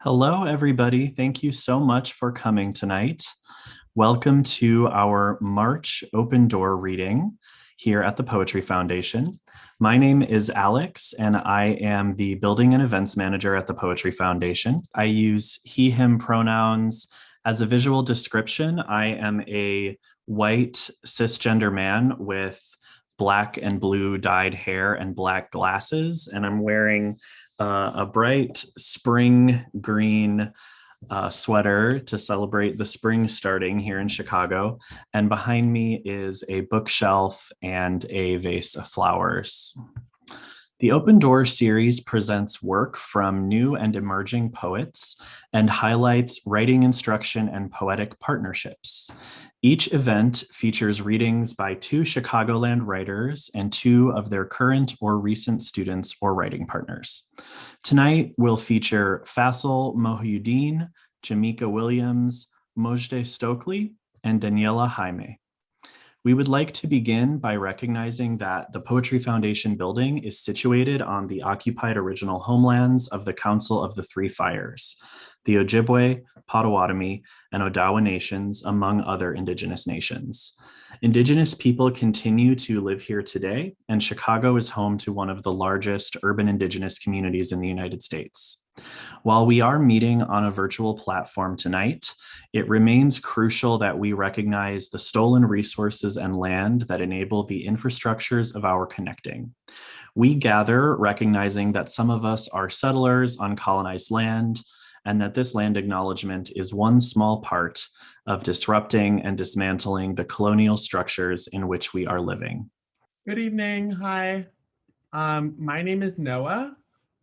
Hello, everybody. Thank you so much for coming tonight. Welcome to our March open door reading here at the Poetry Foundation. My name is Alex, and I am the Building and Events Manager at the Poetry Foundation. I use he, him pronouns. As a visual description, I am a white cisgender man with black and blue dyed hair and black glasses, and I'm wearing a bright spring green sweater to celebrate the spring starting here in Chicago. And behind me is a bookshelf and a vase of flowers. The Open Door series presents work from new and emerging poets and highlights writing instruction and poetic partnerships. Each event features readings by two Chicagoland writers and two of their current or recent students or writing partners. Tonight, we'll feature Faisal Mohyuddin, Jameka Williams, Mojdeh Stoakley, and Daniela Jaime. We would like to begin by recognizing that the Poetry Foundation building is situated on the occupied original homelands of the Council of the Three Fires, the Ojibwe, Potawatomi, and Odawa nations, among other Indigenous nations. Indigenous people continue to live here today, and Chicago is home to one of the largest urban Indigenous communities in the United States. While we are meeting on a virtual platform tonight, it remains crucial that we recognize the stolen resources and land that enable the infrastructures of our connecting. We gather recognizing that some of us are settlers on colonized land, and that this land acknowledgement is one small part of disrupting and dismantling the colonial structures in which we are living. Good evening. Hi. My name is Noah,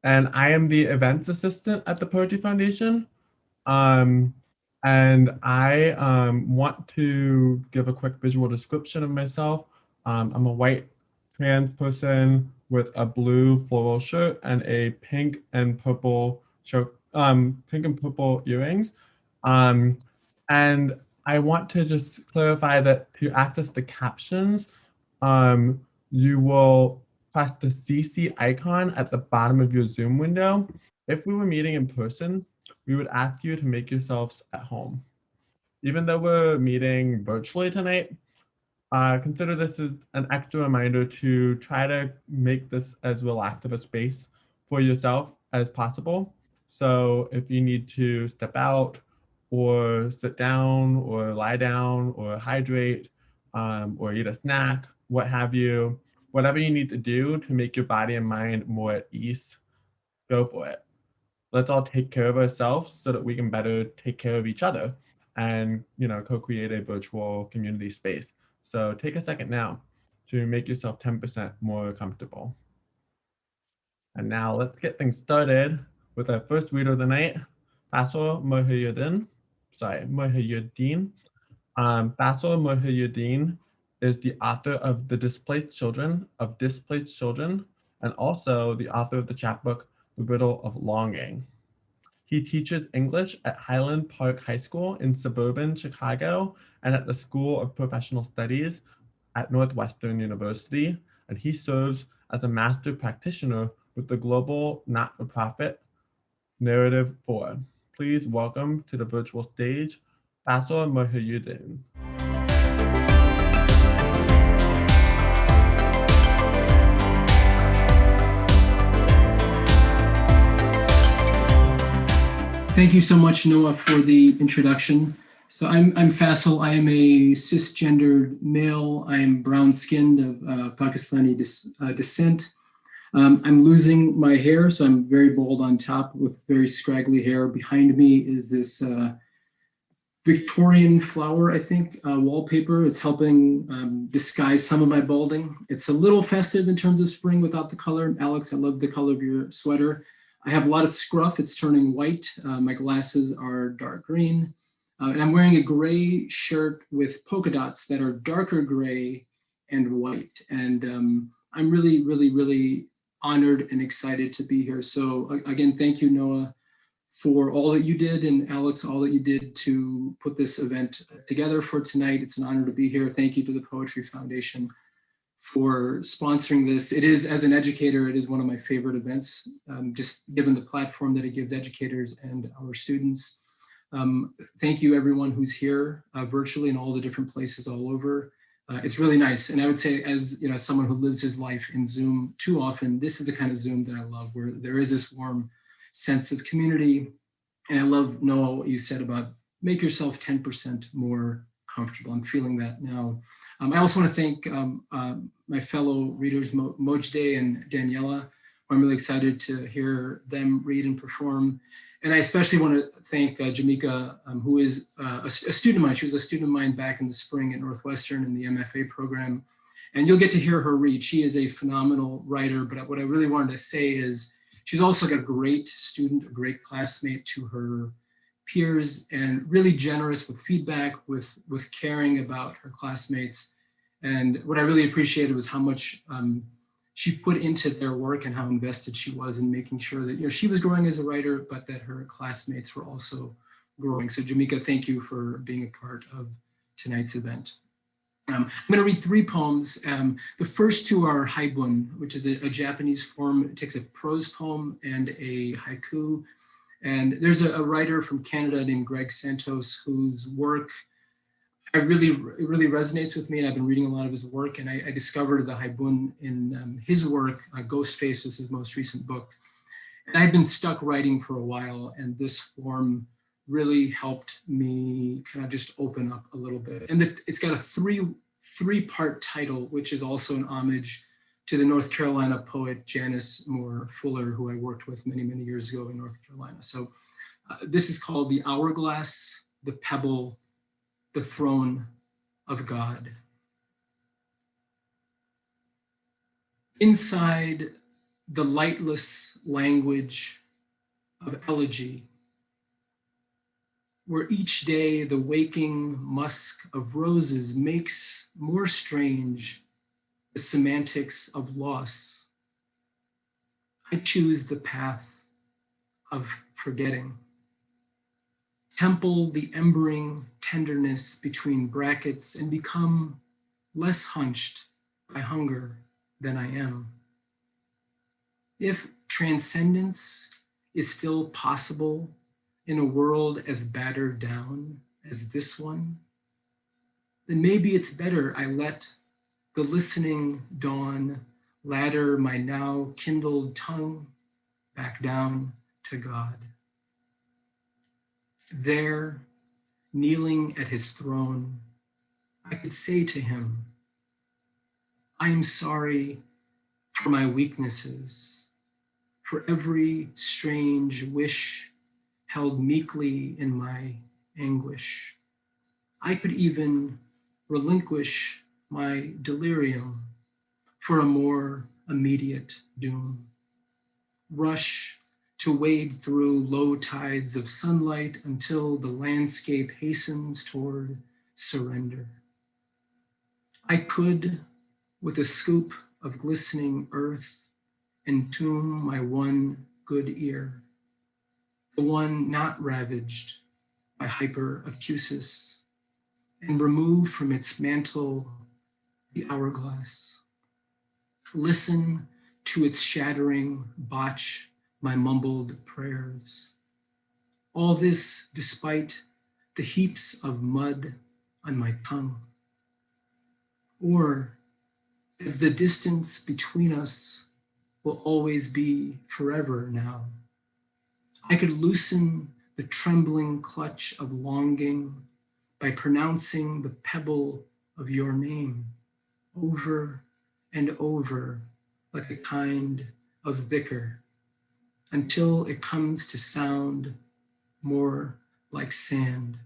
and I am the events assistant at the Poetry Foundation. And I want to give a quick visual description of myself. I'm a white trans person with a blue floral shirt and a pink and purple shirt, pink and purple earrings. And I want to just clarify that to access the captions, you will press the CC icon at the bottom of your Zoom window. If we were meeting in person, we would ask you to make yourselves at home. Even though we're meeting virtually tonight, consider this as an extra reminder to try to make this as relaxed of a space for yourself as possible. So if you need to step out or sit down or lie down or hydrate or eat a snack, what have you, whatever you need to do to make your body and mind more at ease, go for it. Let's all take care of ourselves so that we can better take care of each other and, co-create a virtual community space. So take a second now to make yourself 10% more comfortable. And now let's get things started with our first reader of the night, Faisal Mohyuddin. Mohyuddin. Faisal Mohyuddin is the author of The Displaced Children of Displaced Children, and also the author of the chapbook, The Riddle of Longing. He teaches English at Highland Park High School in suburban Chicago and at the School of Professional Studies at Northwestern University, and he serves as a master practitioner with the global not-for-profit Narrative 4. Please welcome to the virtual stage, Faisal Mohyuddin. Thank you so much, Noah, for the introduction. So I'm Faisal. I am a cisgendered male. I am brown-skinned of Pakistani descent. I'm losing my hair, so I'm very bald on top with very scraggly hair. Behind me is this Victorian flower, I think, wallpaper. It's helping disguise some of my balding. It's a little festive in terms of spring without the color. Alex, I love the color of your sweater. I have a lot of scruff. It's turning white. My glasses are dark green. And I'm wearing a gray shirt with polka dots that are darker gray and white. And I'm really, really, really honored and excited to be here. So again, thank you, Noah, for all that you did, and Alex, all that you did to put this event together for tonight. It's an honor to be here. Thank you to the Poetry Foundation for sponsoring this. It is, as an educator, it is one of my favorite events, just given the platform that it gives educators and our students. Thank you everyone who's here virtually in all the different places all over. It's really nice. And I would say, as you know, someone who lives his life in Zoom too often, this is the kind of Zoom that I love, where there is this warm sense of community. And I love, Noah, what you said about make yourself 10% more comfortable. I'm feeling that now. I also want to thank my fellow readers, Mojdeh and Daniela. I'm really excited to hear them read and perform. And I especially want to thank Jameka, who is a student of mine. She was a student of mine back in the spring at Northwestern in the MFA program. And you'll get to hear her read. She is a phenomenal writer, but what I really wanted to say is she's also got a great student, a great classmate to her peers, and really generous with feedback, with caring about her classmates. And what I really appreciated was how much she put into their work and how invested she was in making sure that, you know, she was growing as a writer, but that her classmates were also growing. So Jameka, thank you for being a part of tonight's event. I'm going to read 3 poems. The first 2 are haibun, which is a Japanese form. It takes a prose poem and a haiku. And there's a writer from Canada named Greg Santos, whose work it really resonates with me. And I've been reading a lot of his work, and I discovered the haibun in his work. Ghostface was his most recent book. And I've been stuck writing for a while, and this form really helped me kind of just open up a little bit. And it's got a three-part title, which is also an homage to the North Carolina poet Janice Moore Fuller, who I worked with many, many years ago in North Carolina. So this is called The Hourglass, the Pebble, the Throne of God. Inside the lightless language of elegy, where each day the waking musk of roses makes more strange the semantics of loss, I choose the path of forgetting. Temple the embering tenderness between brackets and become less hunched by hunger than I am. If transcendence is still possible in a world as battered down as this one, then maybe it's better I let the listening dawn ladder my now kindled tongue back down to God. There, kneeling at his throne, I could say to him, I am sorry for my weaknesses, for every strange wish held meekly in my anguish. I could even relinquish my delirium for a more immediate doom. Rush to wade through low tides of sunlight until the landscape hastens toward surrender. I could, with a scoop of glistening earth, entomb my one good ear, the one not ravaged by hyperacusis, and remove from its mantle the hourglass. Listen to its shattering botch my mumbled prayers. All this despite the heaps of mud on my tongue. Or as the distance between us will always be forever now, I could loosen the trembling clutch of longing by pronouncing the pebble of your name over and over like a kind of vicar until it comes to sound more like sand,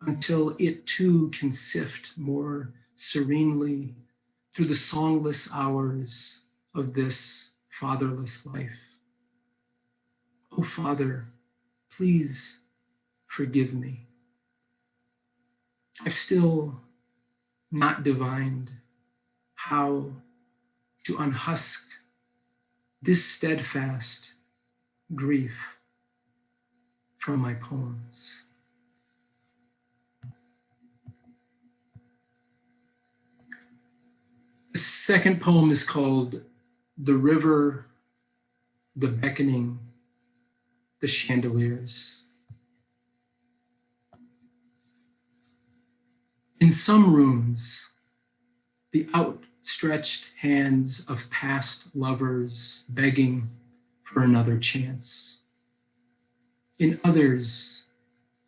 until it too can sift more serenely through the songless hours of this fatherless life. Oh, Father, please forgive me. I've still not divined how to unhusk this steadfast grief from my poems. The Second poem is called The River, the Beckoning, the Chandeliers. In some rooms, the outstretched hands of past lovers begging for another chance. In others,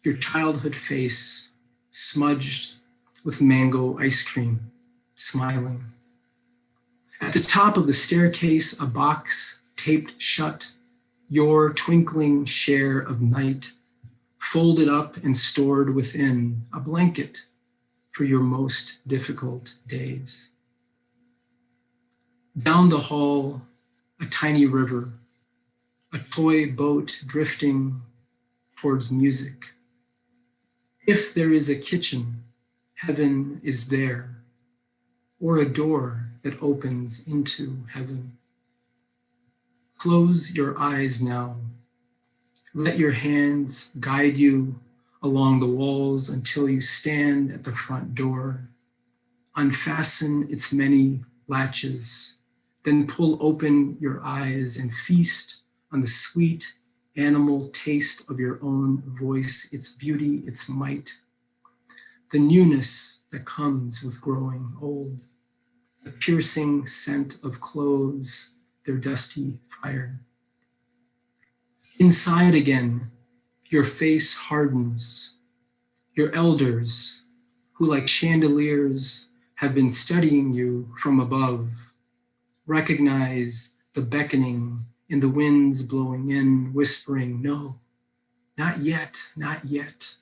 your childhood face smudged with mango ice cream, smiling. At the top of the staircase, a box taped shut, your twinkling share of night, folded up and stored within a blanket for your most difficult days. Down the hall, a tiny river, a toy boat drifting towards music. If there is a kitchen, heaven is there, or a door that opens into heaven. Close your eyes now. Let your hands guide you along the walls until you stand at the front door. Unfasten its many latches, then pull open your eyes and feast on the sweet animal taste of your own voice, its beauty, its might, the newness that comes with growing old, the piercing scent of clothes, their dusty fire. Inside again, your face hardens. Your elders, who like chandeliers have been studying you from above, recognize the beckoning in the winds blowing in, whispering, no, not yet, not yet.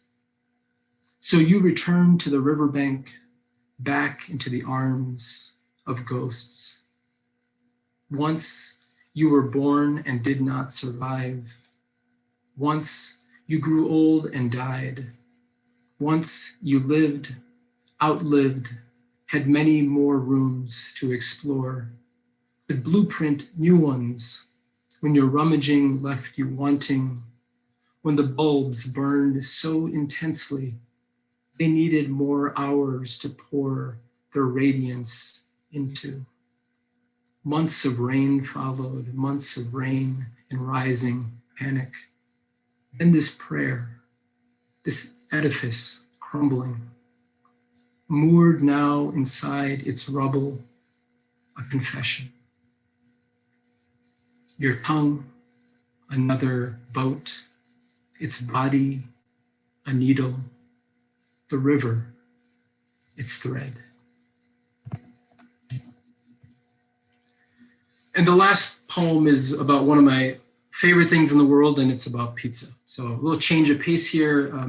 So you return to the riverbank, back into the arms of ghosts. Once you were born and did not survive. Once you grew old and died. Once you lived, outlived, had many more rooms to explore, but blueprint new ones when your rummaging left you wanting, when the bulbs burned so intensely they needed more hours to pour their radiance into. Months of rain followed, months of rain and rising panic. Then this prayer, this edifice crumbling, moored now inside its rubble, a confession. Your tongue, another boat, its body, a needle, the river, its thread. And the last poem is about one of my favorite things in the world, and it's about pizza. So a little change of pace here. I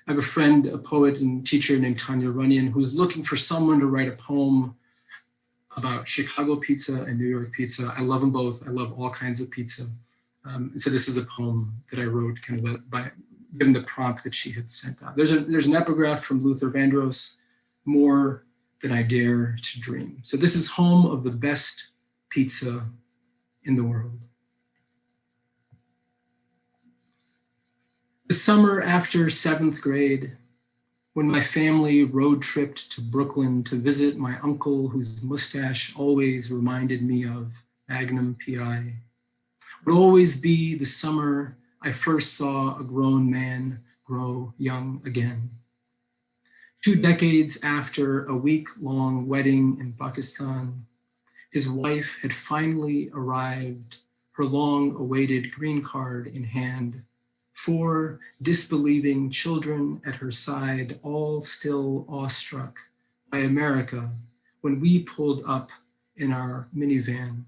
have a friend, a poet and teacher named Tanya Runyon, who's looking for someone to write a poem about Chicago pizza and New York pizza. I love them both. I love all kinds of pizza. So this is a poem that I wrote kind of by given the prompt that she had sent out. There's an epigraph from Luther Vandross, more than I dare to dream. So this is home of the best pizza in the world. The summer after 7th grade, when my family road tripped to Brooklyn to visit my uncle whose mustache always reminded me of Magnum PI, would always be the summer I first saw a grown man grow young again. 2 decades after a week-long wedding in Pakistan, his wife had finally arrived, her long-awaited green card in hand, 4 disbelieving children at her side, all still awestruck by America when we pulled up in our minivan,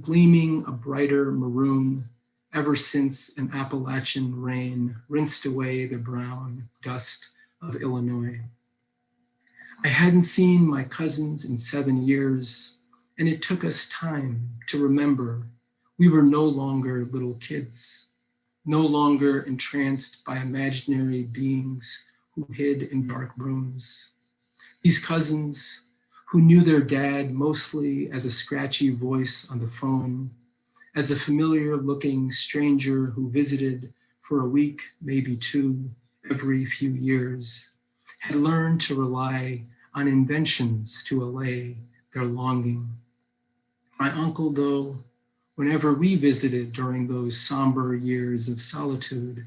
gleaming a brighter maroon ever since an Appalachian rain rinsed away the brown dust of Illinois. I hadn't seen my cousins in 7 years, and it took us time to remember we were no longer little kids, no longer entranced by imaginary beings who hid in dark rooms. These cousins who knew their dad mostly as a scratchy voice on the phone, as a familiar-looking stranger who visited for a week, maybe 2, every few years, had learned to rely on inventions to allay their longing. My uncle, though, whenever we visited during those somber years of solitude,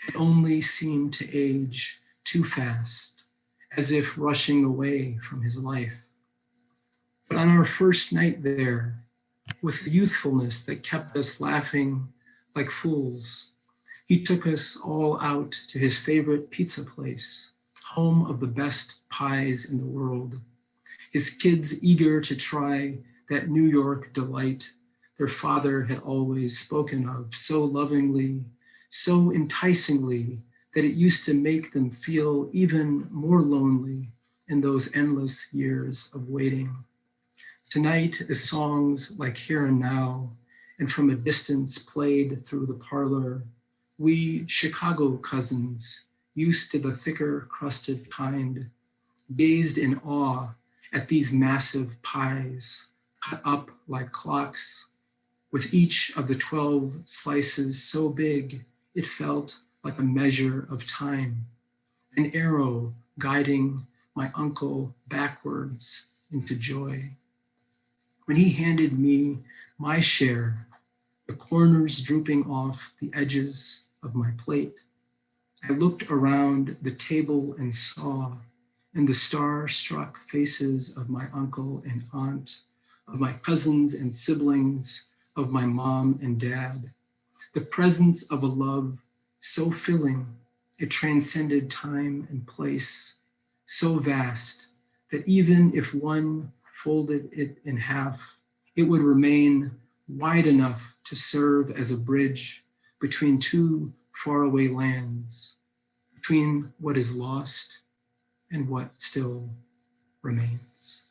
had only seemed to age too fast, as if rushing away from his life. But on our first night there, with the youthfulness that kept us laughing like fools, he took us all out to his favorite pizza place, home of the best pies in the world. His kids eager to try that New York delight their father had always spoken of so lovingly, so enticingly, that it used to make them feel even more lonely in those endless years of waiting. Tonight, as songs like Here and Now, and From a Distance played through the parlor, we Chicago cousins, used to the thicker crusted kind, gazed in awe at these massive pies, cut up like clocks, with each of the 12 slices so big it felt like a measure of time, an arrow guiding my uncle backwards into joy. When he handed me my share, the corners drooping off the edges of my plate, I looked around the table and saw in the star-struck faces of my uncle and aunt, of my cousins and siblings, of my mom and dad, the presence of a love so filling it transcended time and place, so vast that even if one folded it in half, it would remain wide enough to serve as a bridge between two faraway lands, between what is lost and what still remains.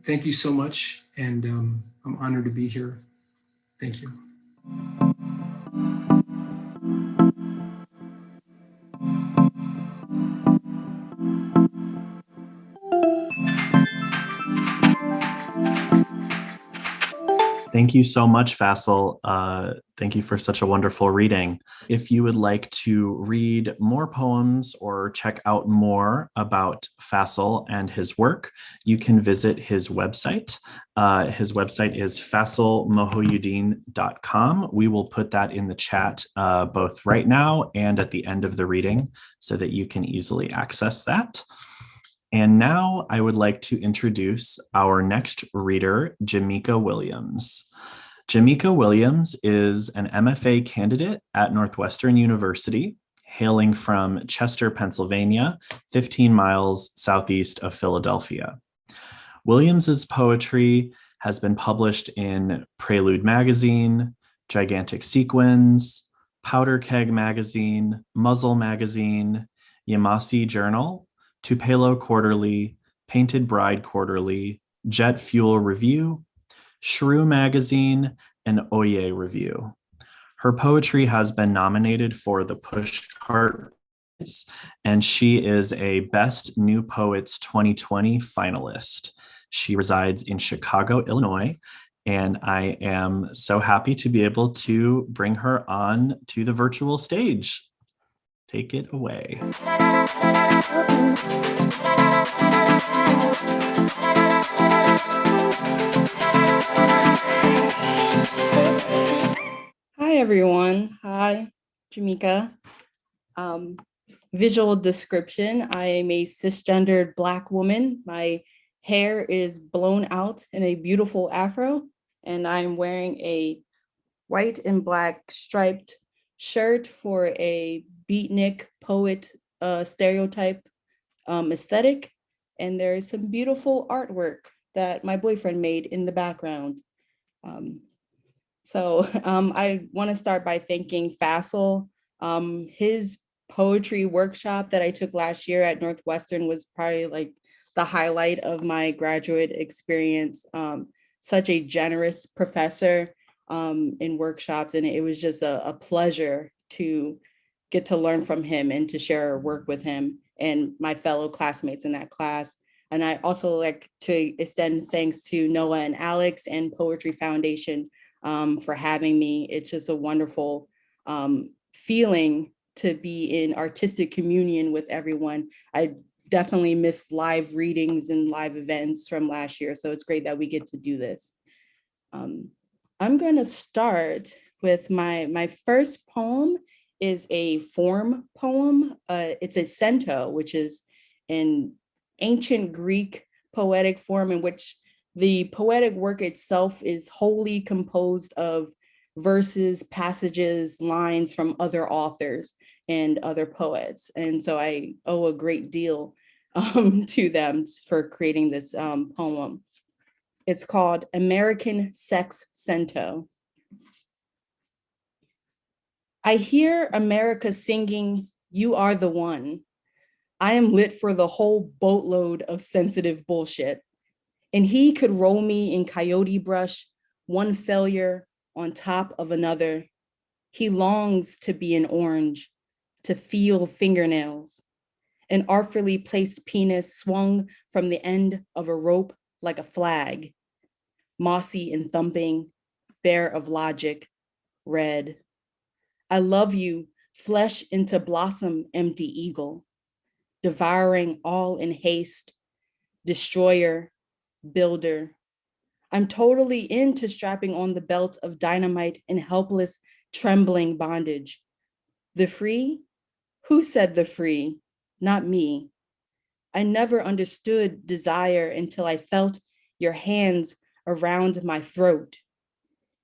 Thank you so much, and I'm honored to be here. Thank you. Thank you so much, Faisal. Thank you for such a wonderful reading. If you would like to read more poems or check out more about Faisal and his work, you can visit his website. His website is faisalmohyuddin.com. We will put that in the chat both right now and at the end of the reading so that you can easily access that. And now I would like to introduce our next reader, Jameka Williams. Jameka Williams is an MFA candidate at Northwestern University, hailing from Chester, Pennsylvania, 15 miles southeast of Philadelphia. Williams's poetry has been published in Prelude Magazine, Gigantic Sequins, Powder Keg Magazine, Muzzle Magazine, Yamasi Journal, Tupelo Quarterly, Painted Bride Quarterly, Jet Fuel Review, Shrew Magazine, and Oye Review. Her poetry has been nominated for the Pushcart Prize, and she is a Best New Poets 2020 finalist. She resides in Chicago, Illinois, and I am so happy to be able to bring her on to the virtual stage. Take it away. Hi, everyone. Hi, Jameka. Visual description. I am a cisgendered Black woman. My hair is blown out in a beautiful afro, and I'm wearing a white and black striped shirt for a beatnik poet stereotype aesthetic. And there's some beautiful artwork that my boyfriend made in the background. So I want to start by thanking Faisal. His poetry workshop that I took last year at Northwestern was probably like the highlight of my graduate experience. Such a generous professor in workshops, and it was just a pleasure to get to learn from him and to share work with him and my fellow classmates in that class. And I also like to extend thanks to Noah and Alex and Poetry Foundation for having me. It's just a wonderful feeling to be in artistic communion with everyone. I definitely missed live readings and live events from last year. So it's great that we get to do this. I'm going to start with my first poem is a form poem. It's a cento, which is an ancient Greek poetic form in which the poetic work itself is wholly composed of verses, passages, lines from other authors and other poets. And so I owe a great deal to them for creating this poem. It's called American Sex Cento. I hear America singing, "You are the one." I am lit for the whole boatload of sensitive bullshit. And he could roll me in coyote brush, one failure on top of another. He longs to be an orange, to feel fingernails. An artfully placed penis swung from the end of a rope like a flag. Mossy and thumping, bare of logic, red. I love you, flesh into blossom, empty eagle, devouring all in haste, destroyer, builder. I'm totally into strapping on the belt of dynamite in helpless, trembling bondage. The free? Who said the free? Not me. I never understood desire until I felt your hands around my throat.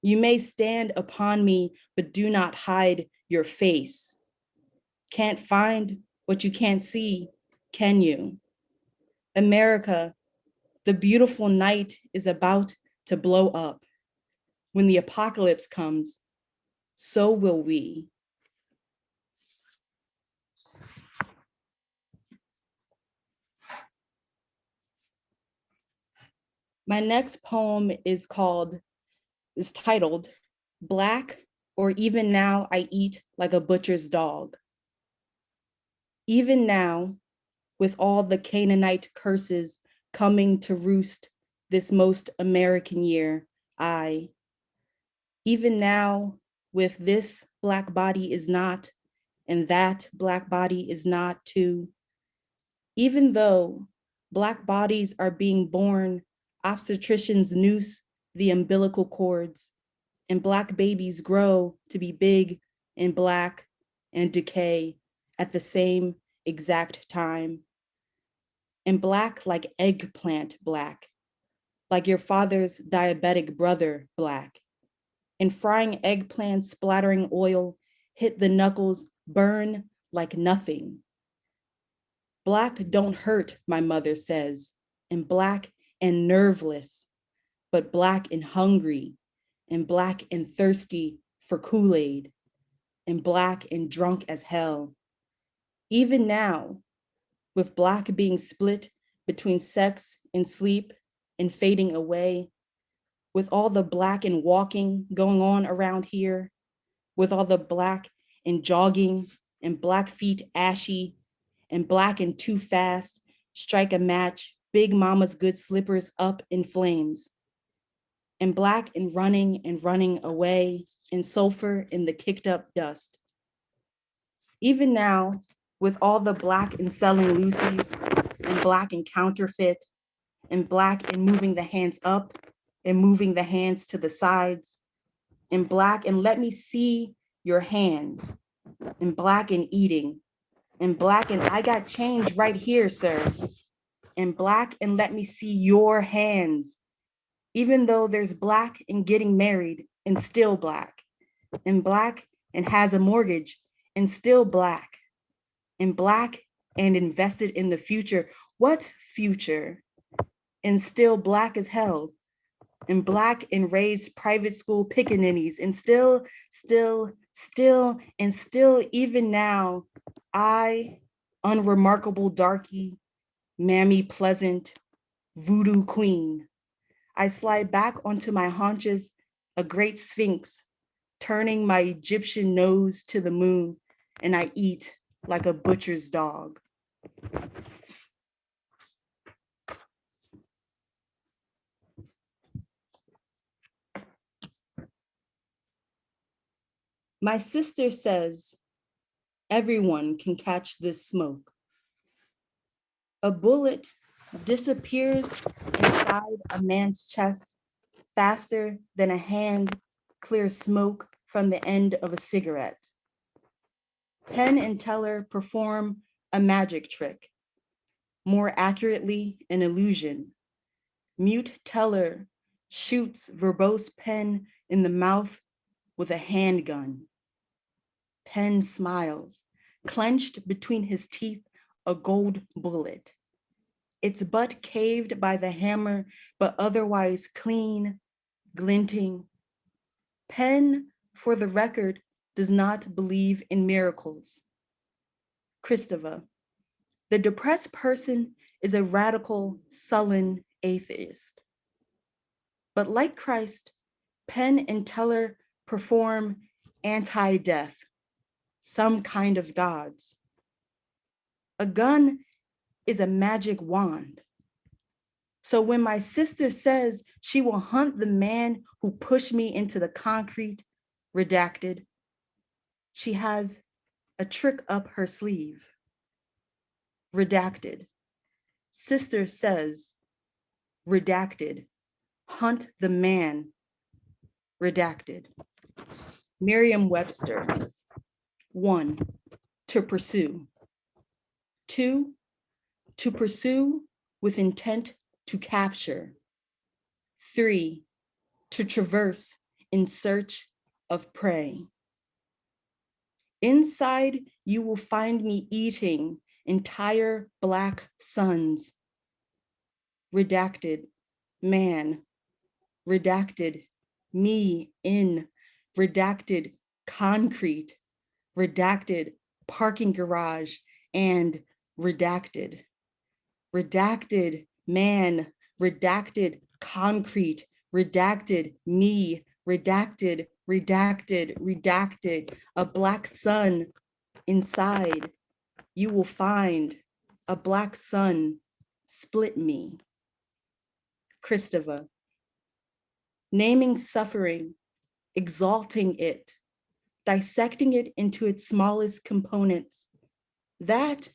You may stand upon me, but do not hide your face. Can't find what you can't see, can you? America, the beautiful night is about to blow up. When the apocalypse comes, so will we. My next poem is titled, Black, or Even Now I Eat Like a Butcher's Dog. Even now, with all the Canaanite curses coming to roost this most American year, even now, with this Black body is not, and that Black body is not too, even though Black bodies are being born, obstetricians noose the umbilical cords, and Black babies grow to be big and Black and decay at the same exact time. And Black like eggplant Black, like your father's diabetic brother Black. And frying eggplant splattering oil hit the knuckles, burn like nothing. Black don't hurt, my mother says, and Black and nerveless, but Black and hungry, and Black and thirsty for Kool-Aid, and Black and drunk as hell. Even now, with Black being split between sex and sleep and fading away, with all the Black and walking going on around here, with all the Black and jogging and Black feet ashy and Black and too fast, strike a match, Big Mama's good slippers up in flames, and Black and running away, and sulfur in the kicked up dust. Even now, with all the Black and selling Lucy's, and Black and counterfeit, and Black and moving the hands up, and moving the hands to the sides, and Black and let me see your hands, and Black and eating, and Black and I got change right here, sir, and Black and let me see your hands, even though there's Black and getting married and still Black, and Black and has a mortgage and still Black, and Black and invested in the future. What future? And still Black as hell, and Black and raised private school pickaninnies, and still, even now, I, unremarkable darky, mammy pleasant, voodoo queen, I slide back onto my haunches, a great sphinx, turning my Egyptian nose to the moon, and I eat like a butcher's dog. My sister says, everyone can catch this smoke. A bullet disappears inside a man's chest faster than a hand clears smoke from the end of a cigarette. Penn and Teller perform a magic trick, more accurately, an illusion. Mute Teller shoots verbose Penn in the mouth with a handgun. Penn smiles, clenched between his teeth, a gold bullet. Its butt caved by the hammer, but otherwise clean, glinting. Penn, for the record, does not believe in miracles. Christova, the depressed person is a radical, sullen atheist. But like Christ, Penn and Teller perform anti-death, some kind of gods. A gun is a magic wand. So when my sister says she will hunt the man who pushed me into the concrete, redacted, she has a trick up her sleeve. Redacted. Sister says, redacted, hunt the man, redacted. Merriam-Webster. 1, to pursue. 2, to pursue with intent to capture. 3, to traverse in search of prey. Inside, you will find me eating entire Black suns. Redacted, man. Redacted, me in. Redacted, concrete. Redacted, parking garage. And redacted. Redacted, man. Redacted, concrete. Redacted, me. Redacted, redacted, redacted. A Black sun inside. You will find a Black sun split me. Christova. Naming suffering, exalting it, dissecting it into its smallest components. That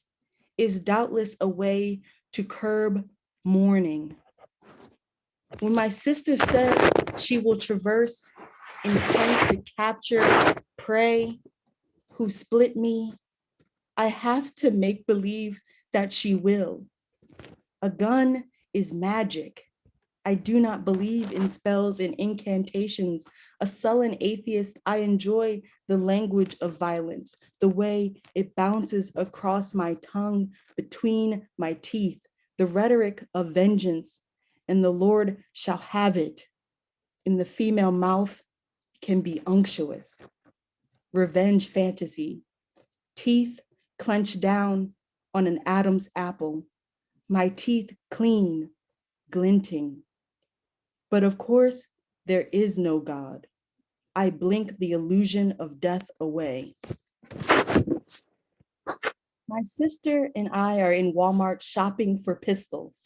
is doubtless a way to curb mourning. When my sister says she will traverse, intent to capture prey who split me, I have to make believe that she will. A gun is magic. I do not believe in spells and incantations. A sullen atheist, I enjoy the language of violence, the way it bounces across my tongue between my teeth, the rhetoric of vengeance, and the Lord shall have it. In the female mouth can be unctuous. Revenge fantasy, teeth clenched down on an Adam's apple, my teeth clean, glinting. But of course, there is no God. I blink the illusion of death away. My sister and I are in Walmart shopping for pistols.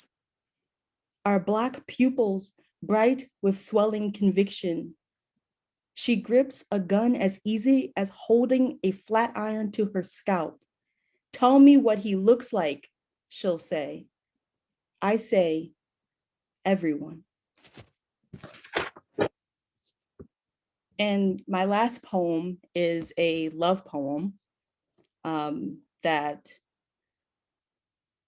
Our Black pupils bright with swelling conviction. She grips a gun as easy as holding a flat iron to her scalp. Tell me what he looks like, she'll say. I say, everyone. And my last poem is a love poem that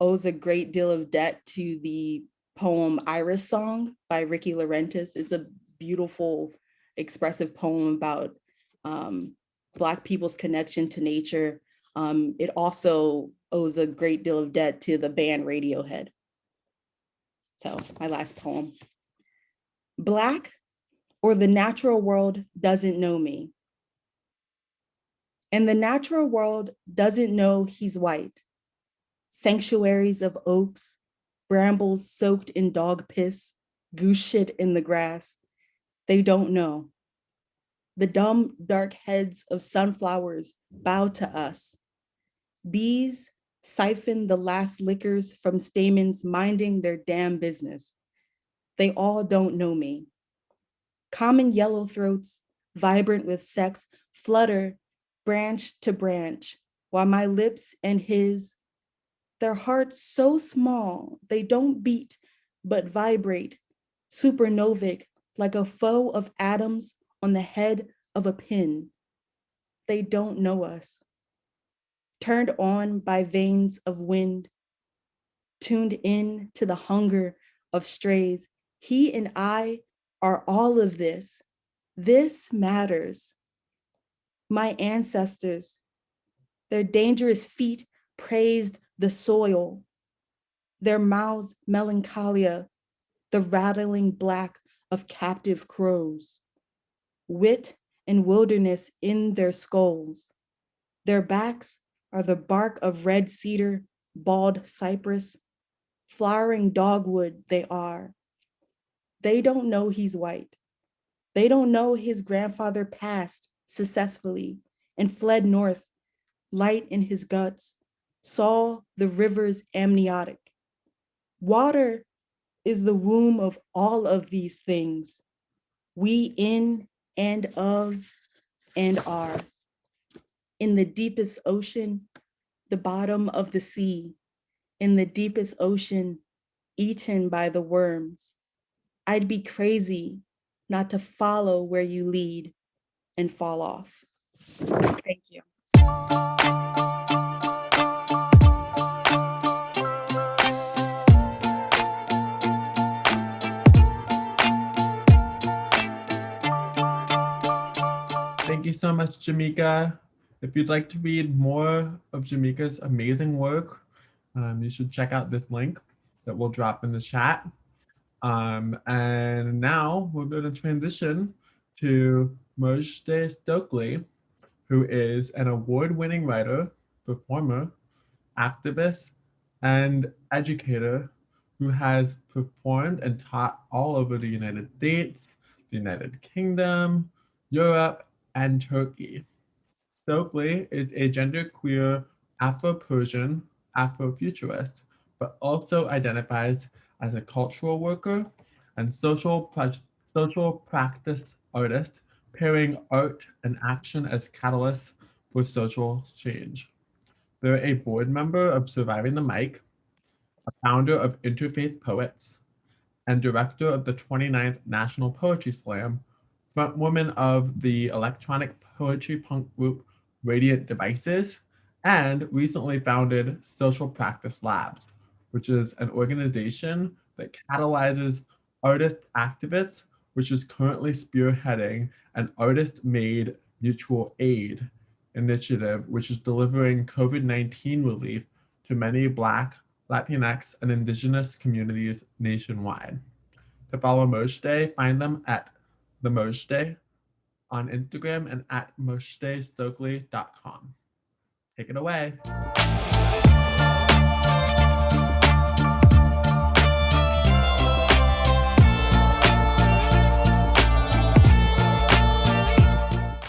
owes a great deal of debt to the poem Iris Song by Ricky Laurentis. It's a beautiful, expressive poem about Black people's connection to nature. It also owes a great deal of debt to the band Radiohead. So my last poem. Black, or the natural world doesn't know me. And the natural world doesn't know he's white. Sanctuaries of oaks, brambles soaked in dog piss, goose shit in the grass. They don't know. The dumb, dark heads of sunflowers bow to us. Bees siphon the last liquors from stamens, minding their damn business. They all don't know me. Common yellow throats, vibrant with sex, flutter branch to branch, while my lips and his Their hearts so small, they don't beat, but vibrate, supernovic, like a foe of atoms on the head of a pin. They don't know us. Turned on by veins of wind, tuned in to the hunger of strays. He and I are all of this. This matters. My ancestors, their dangerous feet praised the soil, their mouths melancholia, the rattling black of captive crows, wit and wilderness in their skulls. Their backs are the bark of red cedar, bald cypress, flowering dogwood they are. They don't know he's white. They don't know his grandfather passed successfully and fled north, light in his guts, saw the rivers amniotic. Water is the womb of all of these things. We in and of and are. In the deepest ocean, the bottom of the sea, in the deepest ocean, eaten by the worms. I'd be crazy not to follow where you lead and fall off. Thank you. Thank you so much, Jameka. If you'd like to read more of Jameka's amazing work, you should check out this link that we'll drop in the chat. And now we're going to transition to Mojdeh Stoakley, who is an award-winning writer, performer, activist, and educator who has performed and taught all over the United States, the United Kingdom, Europe, and Turkey. Stoakley is a genderqueer Afro-Persian Afrofuturist, but also identifies as a cultural worker and social practice artist, pairing art and action as catalysts for social change. They're a board member of Surviving the Mic, a founder of Interfaith Poets, and director of the 29th National Poetry Slam, frontwoman of the electronic poetry punk group Radiant Devices, and recently founded Social Practice Labs, which is an organization that catalyzes artist activists, which is currently spearheading an artist-made mutual aid initiative, which is delivering COVID-19 relief to many Black, Latinx, and Indigenous communities nationwide. To follow Mojdeh, find them at The Mojdeh on Instagram and at mojdehstoakley.com. Take it away.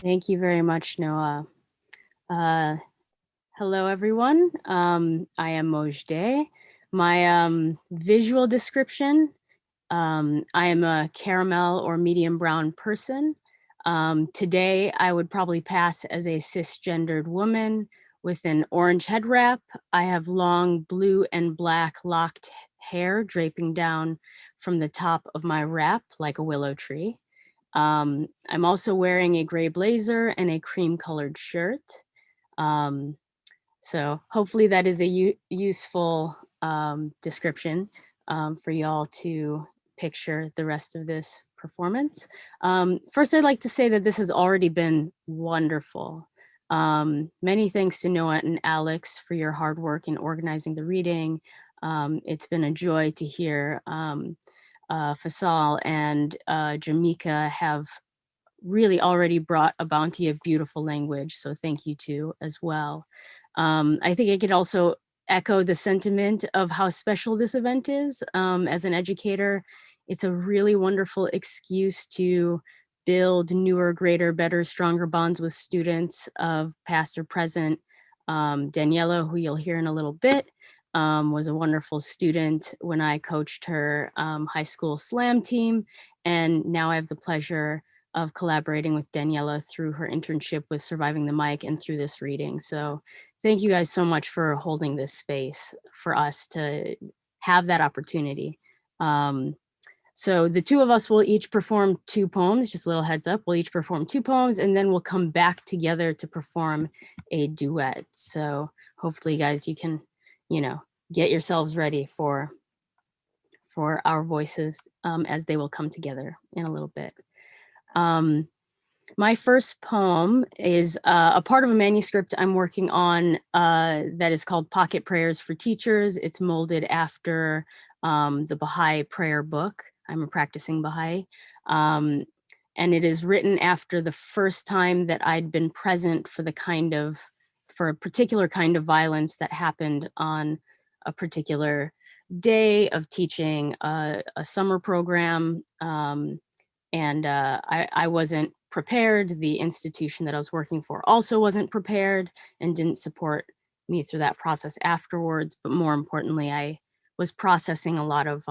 Thank you very much, Noah. Hello, everyone. I am Mojdeh. My visual description, I am a caramel or medium brown person. Today, I would probably pass as a cisgendered woman with an orange head wrap. I have long blue and black locked hair draping down from the top of my wrap like a willow tree. I'm also wearing a gray blazer and a cream colored shirt. So hopefully that is a useful description for y'all to picture the rest of this performance. First, I'd like to say that this has already been wonderful. Many thanks to Noah and Alex for your hard work in organizing the reading. It's been a joy to hear Faisal and Jameka have really already brought a bounty of beautiful language. So thank you too as well. I think I could also echo the sentiment of how special this event is. As an educator, it's a really wonderful excuse to build newer, greater, better, stronger bonds with students of past or present. Daniela, who you'll hear in a little bit, was a wonderful student when I coached her high school slam team. And now I have the pleasure of collaborating with Daniela through her internship with Surviving the Mic and through this reading. So thank you guys so much for holding this space for us to have that opportunity. So the two of us will each perform 2 poems, just a little heads up. We'll each perform 2 poems and then we'll come back together to perform a duet. So hopefully guys, you can, get yourselves ready for our voices as they will come together in a little bit. My first poem is a part of a manuscript I'm working on that is called Pocket Prayers for Teachers. It's molded after the Baha'i prayer book. I'm a practicing Baha'i. And it is written after the first time that I'd been present for a particular kind of violence that happened on a particular day of teaching a summer program. And I wasn't prepared. The institution that I was working for also wasn't prepared and didn't support me through that process afterwards. But more importantly, I was processing a lot of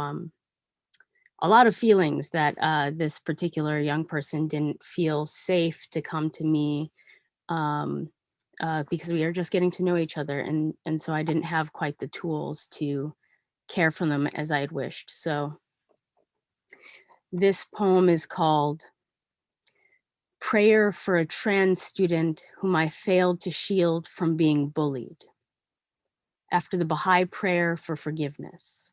feelings that this particular young person didn't feel safe to come to me because we are just getting to know each other. And so I didn't have quite the tools to care for them as I had wished. So this poem is called Prayer for a Trans Student Whom I Failed to Shield from Being Bullied, after the Baha'i prayer for forgiveness.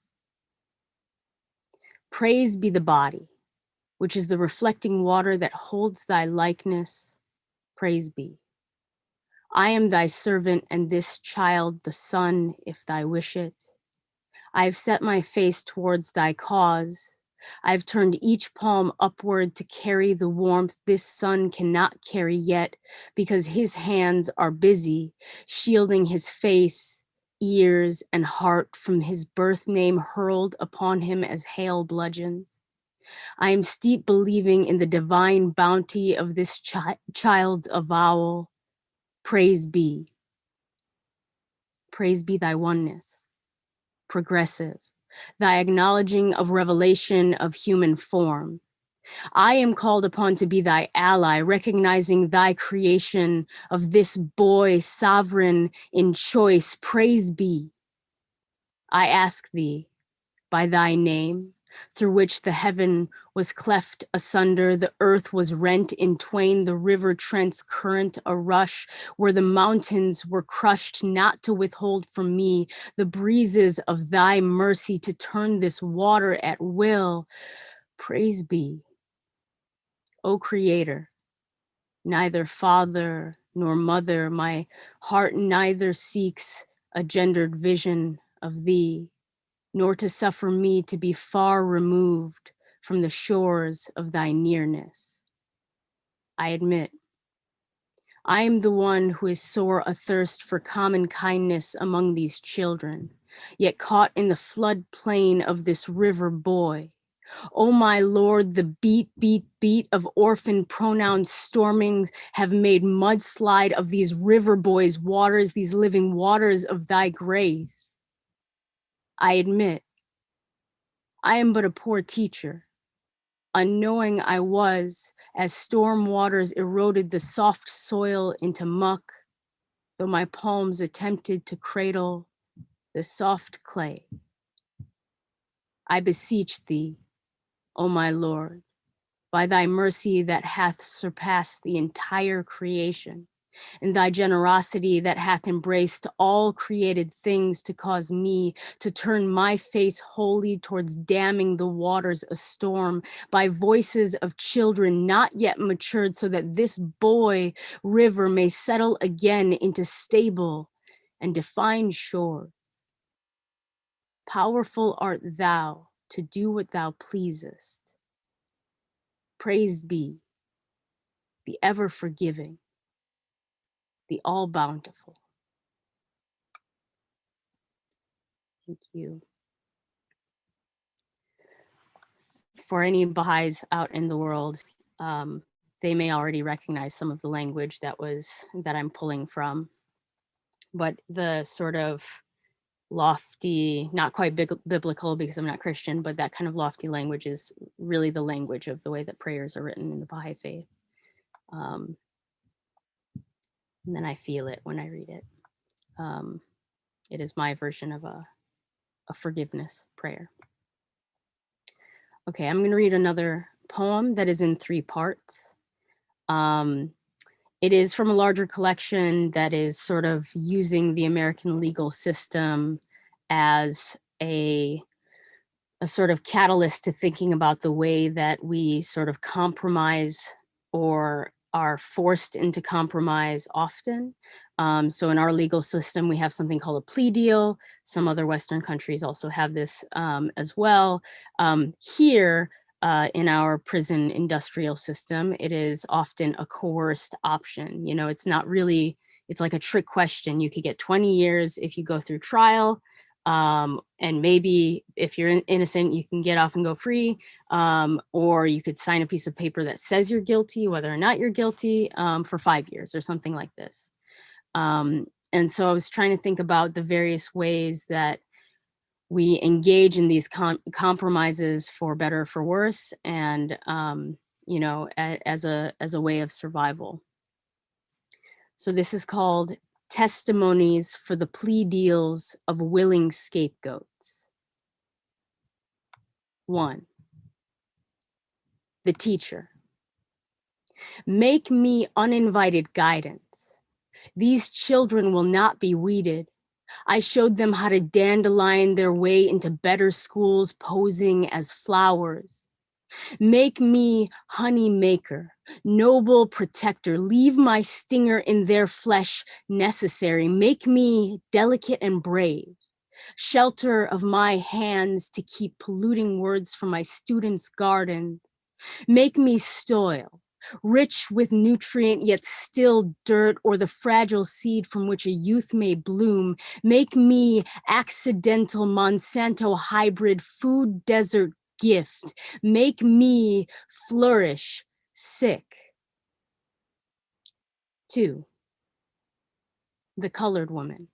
Praise be the body, which is the reflecting water that holds thy likeness. Praise be. I am thy servant and this child the sun, if thy wish it. I have set my face towards thy cause. I've turned each palm upward to carry the warmth this sun cannot carry yet, because his hands are busy, shielding his face, ears, and heart from his birth name hurled upon him as hail bludgeons. I am steep believing in the divine bounty of this child's avowal. Praise be. Praise be thy oneness, progressive, thy acknowledging of revelation of human form. I am called upon to be thy ally, recognizing thy creation of this boy sovereign in choice. Praise be. I ask thee by thy name, through which the heaven was cleft asunder, the earth was rent in twain, the river Trent's current a rush, where the mountains were crushed, not to withhold from me the breezes of thy mercy, to turn this water at will. Praise be, O Creator, neither father nor mother, my heart neither seeks a gendered vision of thee, nor to suffer me to be far removed from the shores of thy nearness. I admit, I am the one who is sore athirst for common kindness among these children, yet caught in the flood plain of this river boy. Oh my Lord, the beat, beat, beat of orphan pronoun stormings have made mudslide of these river boys' waters, these living waters of thy grace. I admit, I am but a poor teacher. Unknowing I was, as storm waters eroded the soft soil into muck, though my palms attempted to cradle the soft clay. I beseech thee, O my Lord, by thy mercy that hath surpassed the entire creation, and thy generosity that hath embraced all created things, to cause me to turn my face wholly towards damming the waters a storm by voices of children not yet matured, so that this boy river may settle again into stable and defined shores. Powerful art thou to do what thou pleasest. Praised be the ever forgiving, the all bountiful. Thank you. For any Baha'is out in the world, they may already recognize some of the language that I'm pulling from, but the sort of lofty, not quite biblical because I'm not Christian, but that kind of lofty language is really the language of the way that prayers are written in the Baha'i faith. And then I feel it when I read it. It is my version of a forgiveness prayer. Okay, I'm going to read another poem that is in 3 parts. It is from a larger collection that is sort of using the American legal system as a sort of catalyst to thinking about the way that we sort of compromise or are forced into compromise often. So in our legal system, we have something called a plea deal. Some other Western countries also have this as well. Here, in our prison industrial system, it is often a coerced option. You know, it's not really, it's like a trick question. You could get 20 years if you go through trial. And maybe if you're innocent, you can get off and go free. Or you could sign a piece of paper that says you're guilty, whether or not you're guilty, for 5 years or something like this. And so I was trying to think about the various ways that we engage in these compromises for better or for worse, and you know, as a way of survival. So this is called Testimonies for the Plea Deals of Willing Scapegoats. 1. The teacher. Make me uninvited guidance. These children will not be weeded. I showed them how to dandelion their way into better schools, posing as flowers. Make me honey maker, noble protector. Leave my stinger in their flesh necessary. Make me delicate and brave. Shelter of my hands to keep polluting words from my students' gardens. Make me soil, rich with nutrient, yet still dirt, or the fragile seed from which a youth may bloom. Make me accidental Monsanto hybrid food desert gift. Make me flourish sick. 2. The colored woman.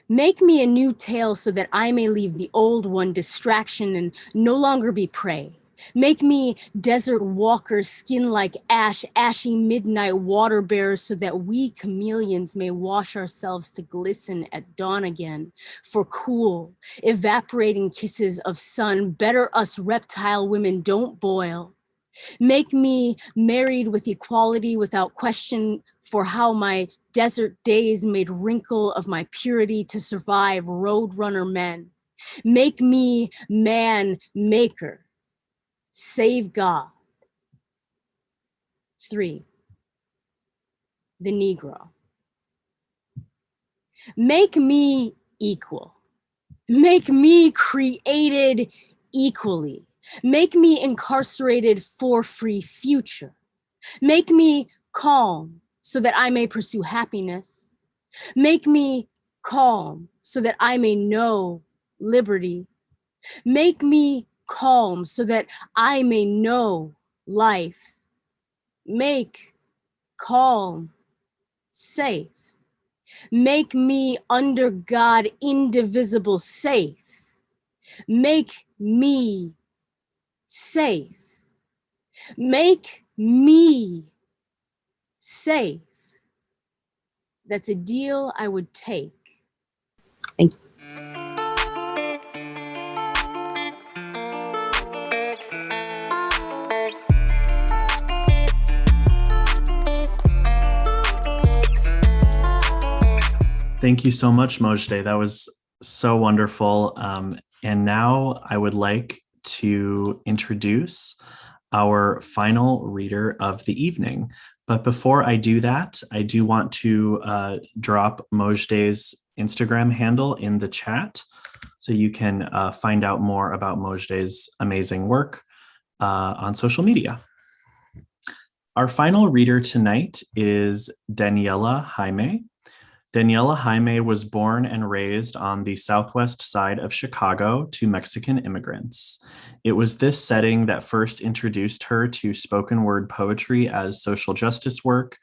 Make me a new tale so that I may leave the old one distraction and no longer be prey. Make me desert walker, skin like ash, ashy midnight water bearer, so that we chameleons may wash ourselves to glisten at dawn again. For cool, evaporating kisses of sun, better us reptile women don't boil. Make me married with equality without question, for how my desert days made wrinkle of my purity to survive roadrunner men. Make me man maker. Save God. 3. The Negro. Make me equal. Make me created equally. Make me incarcerated for free future. Make me calm so that I may pursue happiness. Make me calm so that I may know liberty. Make me calm so that I may know life. Make calm safe. Make me under God indivisible safe. Make me safe. Make me safe. That's a deal I would take. Thank you. Thank you so much, Mojdeh. That was so wonderful. And now I would like to introduce our final reader of the evening. But before I do that, I do want to drop Mojdeh's Instagram handle in the chat so you can find out more about Mojdeh's amazing work on social media. Our final reader tonight is Daniela Jaime. Daniela Jaime was born and raised on the southwest side of Chicago to Mexican immigrants. It was this setting that first introduced her to spoken word poetry as social justice work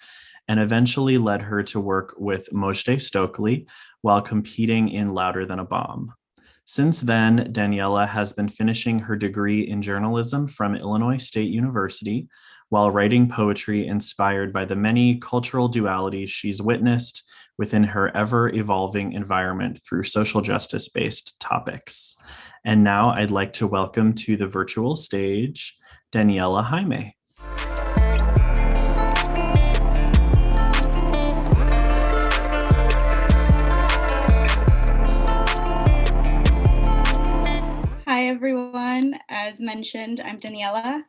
and eventually led her to work with Mojdeh Stoakley while competing in Louder Than a Bomb. Since then, Daniela has been finishing her degree in journalism from Illinois State University while writing poetry inspired by the many cultural dualities she's witnessed within her ever-evolving environment through social justice-based topics. And now I'd like to welcome to the virtual stage, Daniela Jaime. Hi, everyone. As mentioned, I'm Daniela.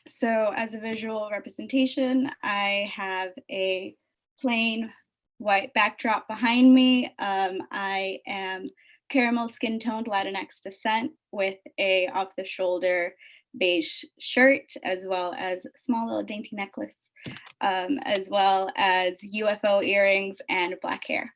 So as a visual representation, I have a plain white backdrop behind me. I am caramel skin-toned Latinx descent with a off-the-shoulder beige shirt, as well as a small little dainty necklace, as well as UFO earrings and black hair.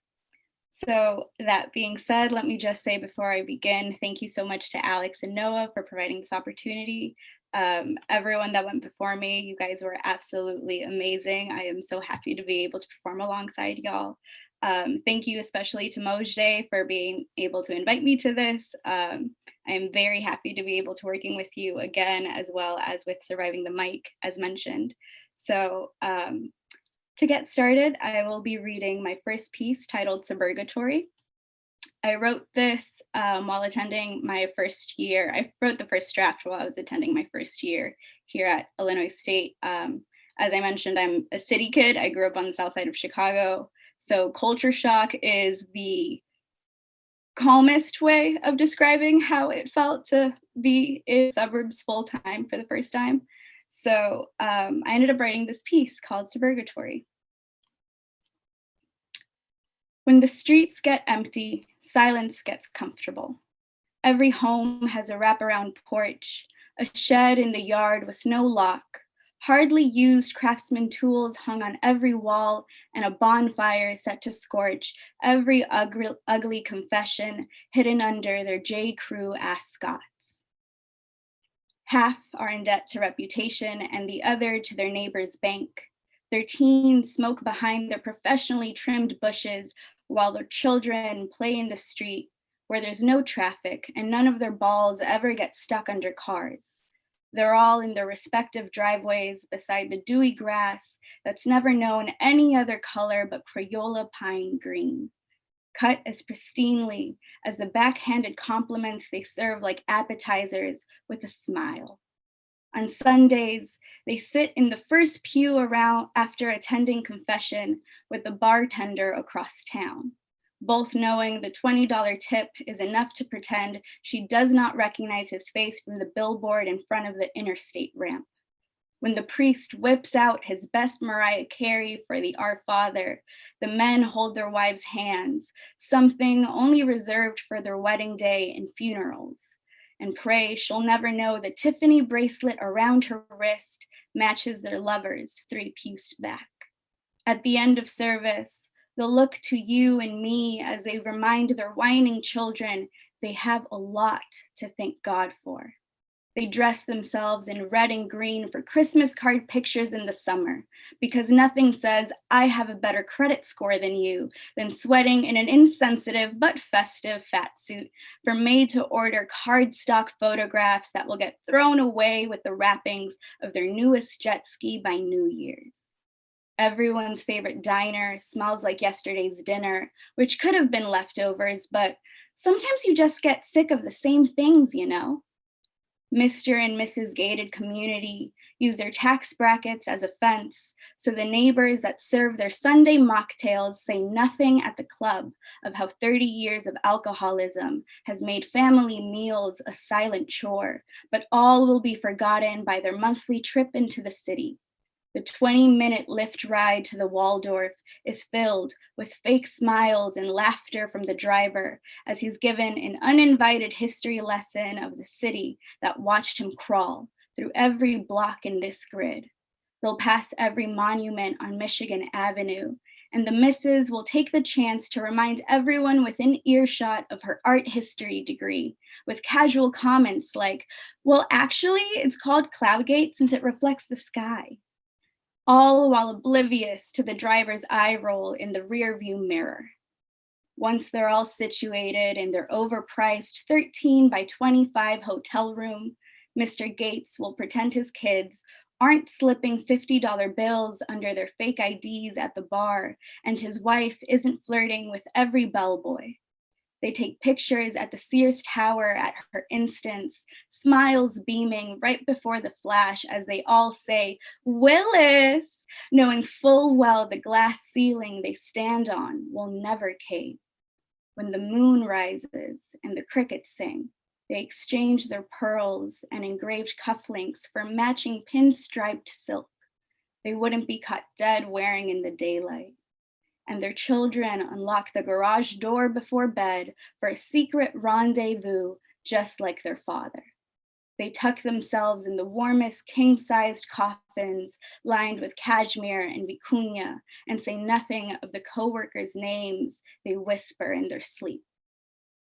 So that being said, let me just say before I begin, thank you so much to Alex and Noah for providing this opportunity. Everyone that went before me, you guys were absolutely amazing. I am so happy to be able to perform alongside y'all. Thank you especially to Mojdeh for being able to invite me to this. I am very happy to be able to working with you again, as well as with Surviving the Mic, as mentioned. So to get started, I will be reading my first piece titled Suburgatory. I wrote this while attending my first year. I wrote the first draft while I was attending my first year here at Illinois State. As I mentioned, I'm a city kid. I grew up on the south side of Chicago. So culture shock is the calmest way of describing how it felt to be in suburbs full time for the first time. So I ended up writing this piece called Suburgatory. When the streets get empty, silence gets comfortable. Every home has a wraparound porch, a shed in the yard with no lock, hardly used craftsman tools hung on every wall, and a bonfire set to scorch every ugly confession hidden under their J. Crew ascots. Half are in debt to reputation and the other to their neighbor's bank. Their teens smoke behind their professionally trimmed bushes while their children play in the street where there's no traffic and none of their balls ever get stuck under cars. They're all in their respective driveways beside the dewy grass that's never known any other color but Crayola pine green, cut as pristinely as the backhanded compliments they serve like appetizers with a smile. On Sundays, they sit in the first pew around after attending confession with the bartender across town, both knowing the $20 tip is enough to pretend she does not recognize his face from the billboard in front of the interstate ramp. When the priest whips out his best Mariah Carey for the Our Father, the men hold their wives' hands, something only reserved for their wedding day and funerals, and pray she'll never know the Tiffany bracelet around her wrist matches their lovers 3 pews back. At the end of service, they'll look to you and me as they remind their whining children they have a lot to thank God for. They dress themselves in red and green for Christmas card pictures in the summer, because nothing says I have a better credit score than you than sweating in an insensitive but festive fat suit for made-to-order cardstock photographs that will get thrown away with the wrappings of their newest jet ski by New Year's. Everyone's favorite diner smells like yesterday's dinner, which could have been leftovers, but sometimes you just get sick of the same things, you know? Mr. and Mrs. Gated Community use their tax brackets as a fence, so the neighbors that serve their Sunday mocktails say nothing at the club of how 30 years of alcoholism has made family meals a silent chore, but all will be forgotten by their monthly trip into the city. The 20-minute Lyft ride to the Waldorf is filled with fake smiles and laughter from the driver as he's given an uninvited history lesson of the city that watched him crawl through every block in this grid. They'll pass every monument on Michigan Avenue, and the missus will take the chance to remind everyone within earshot of her art history degree with casual comments like, well, actually, it's called Cloudgate since it reflects the sky. all while oblivious to the driver's eye roll in the rearview mirror. Once they're all situated in their overpriced 13 by 25 hotel room, Mr. Gates will pretend his kids aren't slipping $50 bills under their fake IDs at the bar, and his wife isn't flirting with every bellboy. They take pictures at the Sears Tower at her instance, smiles beaming right before the flash as they all say, "Willis," knowing full well the glass ceiling they stand on will never cave. When the moon rises and the crickets sing, they exchange their pearls and engraved cufflinks for matching pinstriped silk they wouldn't be caught dead wearing in the daylight. And their children unlock the garage door before bed for a secret rendezvous just like their father. They tuck themselves in the warmest king-sized coffins lined with cashmere and vicuña and say nothing of the co-workers' names they whisper in their sleep.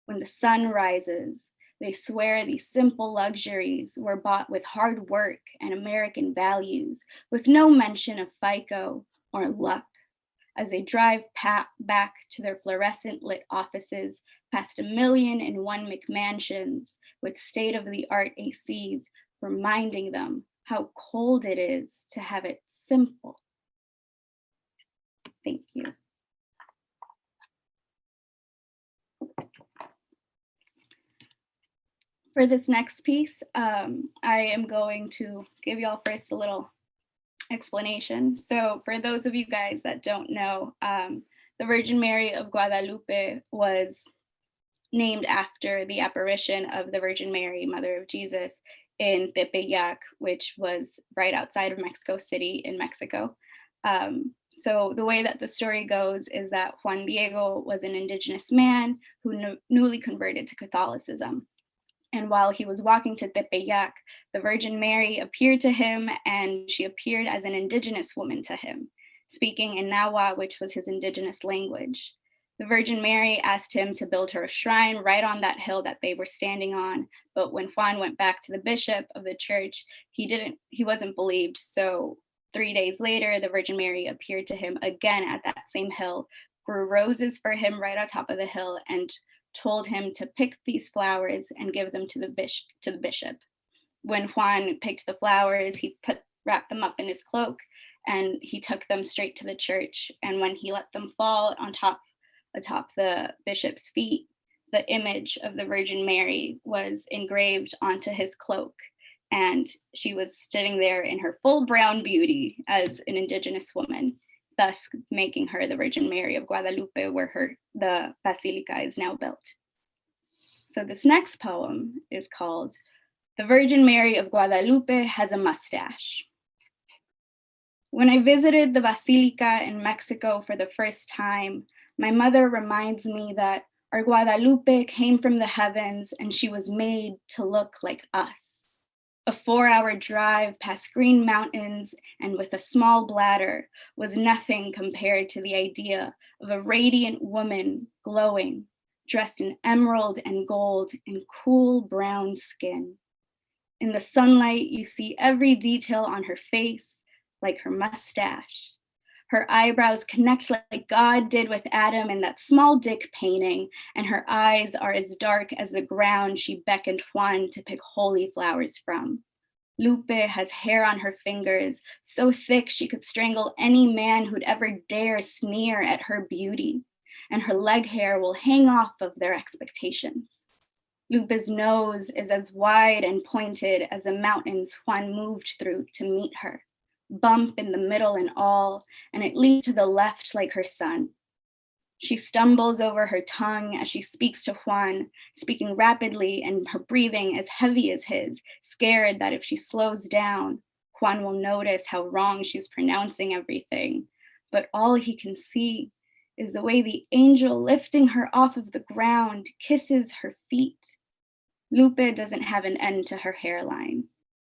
When the sun rises, they swear these simple luxuries were bought with hard work and American values, with no mention of FICO or luck, as they drive back to their fluorescent lit offices past 1,000,001 McMansions with state-of-the-art ACs, reminding them how cold it is to have it simple. Thank you. For this next piece, I am going to give y'all first a little explanation. So for those of you guys that don't know, the Virgin Mary of Guadalupe was named after the apparition of the Virgin Mary, Mother of Jesus, in Tepeyac, which was right outside of Mexico City in Mexico. So the way that the story goes is that Juan Diego was an indigenous man who newly converted to Catholicism. And while he was walking to Tepeyac, the Virgin Mary appeared to him, and she appeared as an indigenous woman to him, speaking in Nahua, which was his indigenous language. The Virgin Mary asked him to build her a shrine right on that hill that they were standing on. But when Juan went back to the bishop of the church, he wasn't believed. So 3 days later, the Virgin Mary appeared to him again at that same hill, grew roses for him right on top of the hill, and told him to pick these flowers and give them to the bishop. When Juan picked the flowers, he wrapped them up in his cloak, and he took them straight to the church. And when he let them fall atop the bishop's feet, the image of the Virgin Mary was engraved onto his cloak, and she was sitting there in her full brown beauty as an indigenous woman, thus making her the Virgin Mary of Guadalupe, where the basilica is now built. So this next poem is called "The Virgin Mary of Guadalupe Has a Mustache." When I visited the basilica in Mexico for the first time, my mother reminds me that our Guadalupe came from the heavens and she was made to look like us. A 4-hour drive past green mountains and with a small bladder was nothing compared to the idea of a radiant woman glowing, dressed in emerald and gold and cool brown skin. In the sunlight, you see every detail on her face, like her mustache. Her eyebrows connect like God did with Adam in that small dick painting, and her eyes are as dark as the ground she beckoned Juan to pick holy flowers from. Lupe has hair on her fingers, so thick she could strangle any man who'd ever dare sneer at her beauty, and her leg hair will hang off of their expectations. Lupe's nose is as wide and pointed as the mountains Juan moved through to meet her, bump in the middle and all, and it leads to the left like her son. She stumbles over her tongue as she speaks to Juan, speaking rapidly and her breathing as heavy as his, scared that if she slows down, Juan will notice how wrong she's pronouncing everything. But all he can see is the way the angel lifting her off of the ground kisses her feet. Lupe doesn't have an end to her hairline.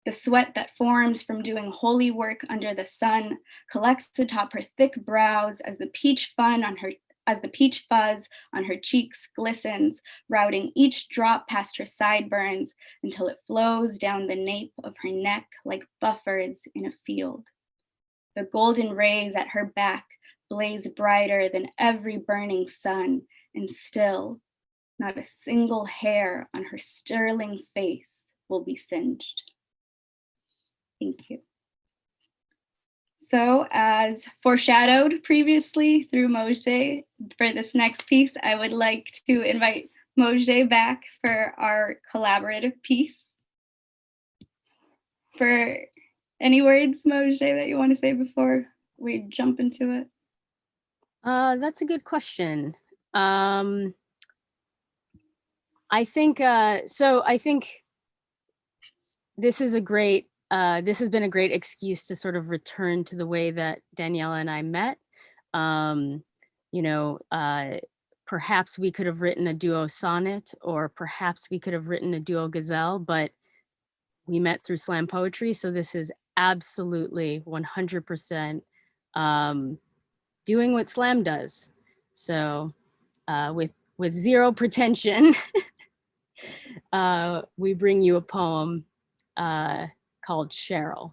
The sweat that forms from doing holy work under the sun collects atop her thick brows as the peach fuzz on her cheeks glistens, routing each drop past her sideburns until it flows down the nape of her neck like buffers in a field. The golden rays at her back blaze brighter than every burning sun, and still not a single hair on her sterling face will be singed. Thank you. So, as foreshadowed previously through Mojdeh, for this next piece, I would like to invite Mojdeh back for our collaborative piece. For any words, Mojdeh, that you want to say before we jump into it? That's a good question. I think this is this has been a great excuse to sort of return to the way that Daniela and I met. Perhaps we could have written a duo sonnet, or perhaps we could have written a duo gazelle, but we met through slam poetry. So this is absolutely 100% doing what slam does. So with zero pretension, we bring you a poem called Cheryl.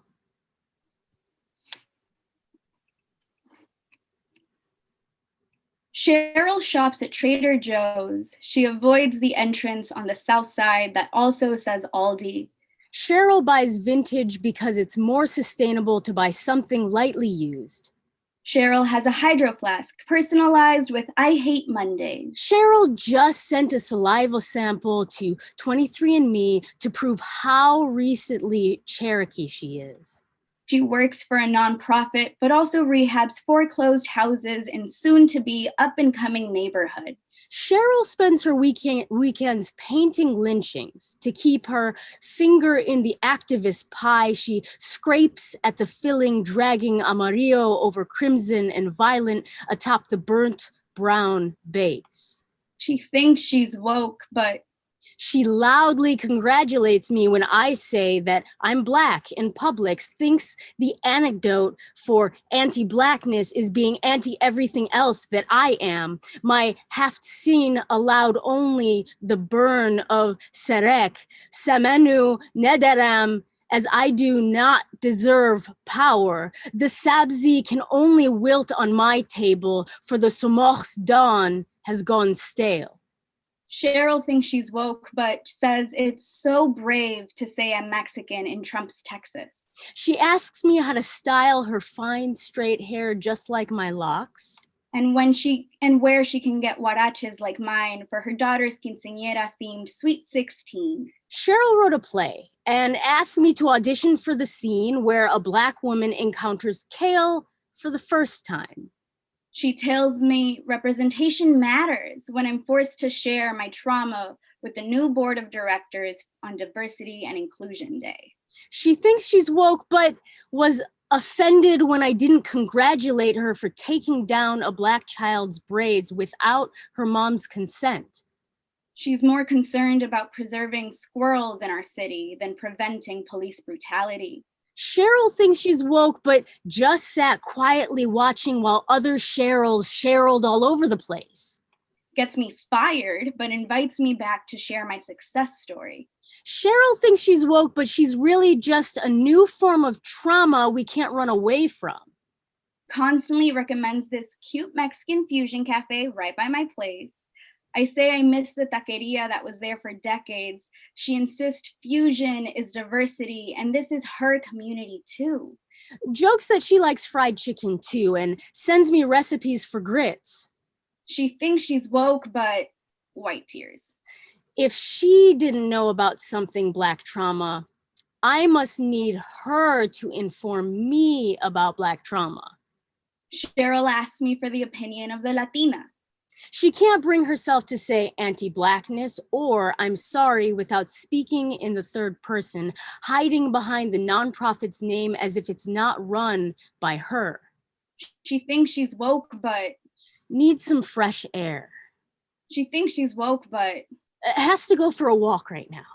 Cheryl shops at Trader Joe's. She avoids the entrance on the south side that also says Aldi. Cheryl buys vintage because it's more sustainable to buy something lightly used. Cheryl has a hydro flask personalized with I Hate Mondays. Cheryl just sent a saliva sample to 23andMe to prove how recently Cherokee she is. She works for a nonprofit, but also rehabs foreclosed houses in soon-to-be up-and-coming neighborhoods. Cheryl spends her weekends painting lynchings. To keep her finger in the activist pie, she scrapes at the filling, dragging amarillo over crimson and violent atop the burnt brown base. She thinks she's woke, but she loudly congratulates me when I say that I'm Black in Publix, thinks the anecdote for anti-Blackness is being anti-everything else that I am. My Haftzin allowed only the burn of Serek, Samenu Nederam, as I do not deserve power. The Sabzi can only wilt on my table, for the Somoch's dawn has gone stale. Cheryl thinks she's woke, but says it's so brave to say I'm Mexican in Trump's Texas. She asks me how to style her fine straight hair just like my locks. And where she can get huaraches like mine for her daughter's quinceañera themed Sweet 16. Cheryl wrote a play and asked me to audition for the scene where a Black woman encounters kale for the first time. She tells me representation matters when I'm forced to share my trauma with the new board of directors on Diversity and Inclusion Day. She thinks she's woke, but was offended when I didn't congratulate her for taking down a Black child's braids without her mom's consent. She's more concerned about preserving squirrels in our city than preventing police brutality. Cheryl thinks she's woke, but just sat quietly watching while other Cheryls Cheryled all over the place. Gets me fired, but invites me back to share my success story. Cheryl thinks she's woke, but she's really just a new form of trauma we can't run away from. Constantly recommends this cute Mexican fusion cafe right by my place. I say I miss the taqueria that was there for decades. She insists fusion is diversity, and this is her community too. Jokes that she likes fried chicken too, and sends me recipes for grits. She thinks she's woke, but white tears. If she didn't know about something Black trauma, I must need her to inform me about Black trauma. Cheryl asks me for the opinion of the Latina. She can't bring herself to say anti-Blackness or I'm sorry without speaking in the third person, hiding behind the nonprofit's name as if it's not run by her. She thinks she's woke, but needs some fresh air. She thinks she's woke, but has to go for a walk right now.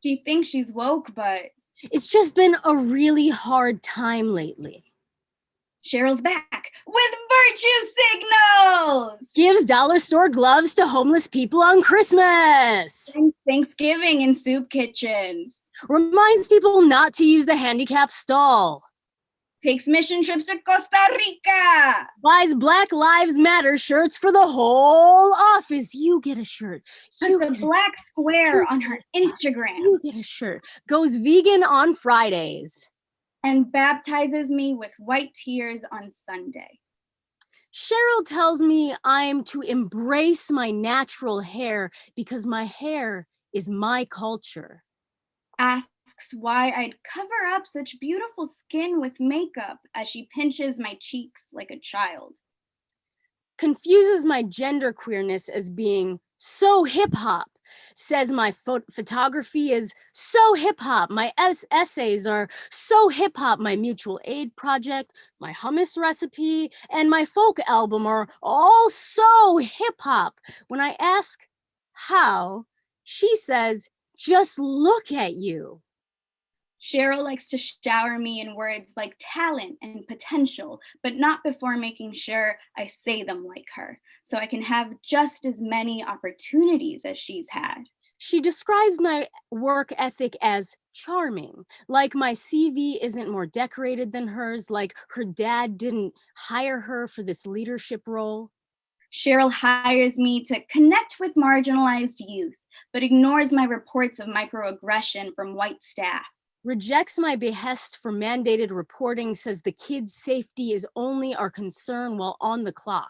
She thinks she's woke, but it's just been a really hard time lately. Cheryl's back with virtue signals. Gives dollar store gloves to homeless people on Christmas. And Thanksgiving in soup kitchens. Reminds people not to use the handicap stall. Takes mission trips to Costa Rica. Buys Black Lives Matter shirts for the whole office. You get a shirt. You Puts a get black square on her Instagram. You get a shirt. Goes vegan on Fridays. And baptizes me with white tears on Sunday. Cheryl tells me I'm to embrace my natural hair because my hair is my culture. Asks why I'd cover up such beautiful skin with makeup as she pinches my cheeks like a child. Confuses my gender queerness as being so hip hop. Says my photography is so hip hop. My essays are so hip hop. My mutual aid project, my hummus recipe, and my folk album are all so hip hop. When I ask how, she says, just look at you. Cheryl likes to shower me in words like talent and potential, but not before making sure I say them like her, so I can have just as many opportunities as she's had. She describes my work ethic as charming, like my CV isn't more decorated than hers, like her dad didn't hire her for this leadership role. Cheryl hires me to connect with marginalized youth, but ignores my reports of microaggression from white staff. Rejects my behest for mandated reporting, says the kids' safety is only our concern while on the clock.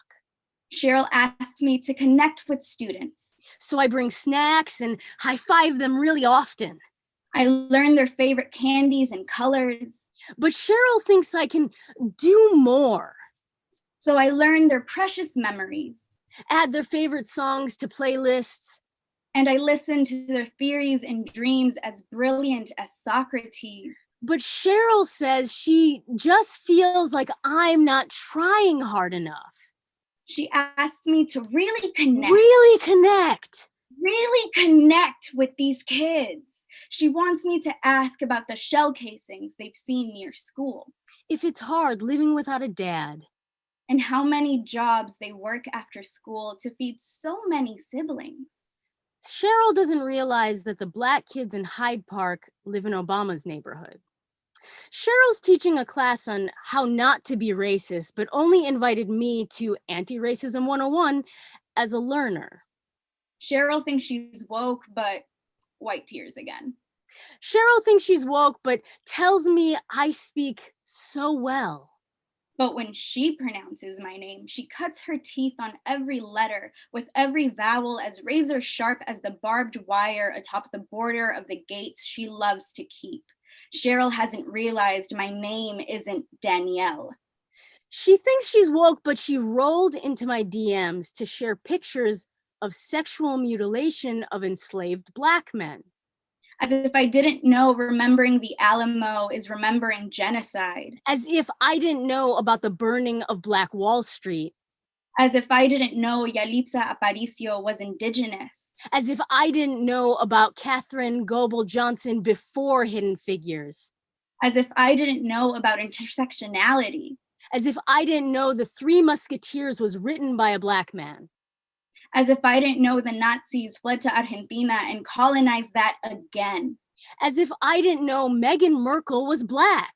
Cheryl asked me to connect with students. So I bring snacks and high-five them really often. I learn their favorite candies and colors. But Cheryl thinks I can do more. So I learn their precious memories. Add their favorite songs to playlists. And I listen to their theories and dreams as brilliant as Socrates. But Cheryl says she just feels like I'm not trying hard enough. She asked me to really connect. Really connect with these kids. She wants me to ask about the shell casings they've seen near school. If it's hard living without a dad. And how many jobs they work after school to feed so many siblings. Cheryl doesn't realize that the Black kids in Hyde Park live in Obama's neighborhood. Cheryl's teaching a class on how not to be racist, but only invited me to Anti-Racism 101 as a learner. Cheryl thinks she's woke, but white tears again. Cheryl thinks she's woke, but tells me I speak so well. But when she pronounces my name, she cuts her teeth on every letter, with every vowel as razor sharp as the barbed wire atop the border of the gates she loves to keep. Cheryl hasn't realized my name isn't Danielle. She thinks she's woke, but she rolled into my DMs to share pictures of sexual mutilation of enslaved Black men. As if I didn't know remembering the Alamo is remembering genocide. As if I didn't know about the burning of Black Wall Street. As if I didn't know Yalitza Aparicio was indigenous. As if I didn't know about Katherine Goebel Johnson before Hidden Figures. As if I didn't know about intersectionality. As if I didn't know The Three Musketeers was written by a Black man. As if I didn't know the Nazis fled to Argentina and colonized that again. As if I didn't know Meghan Markle was Black.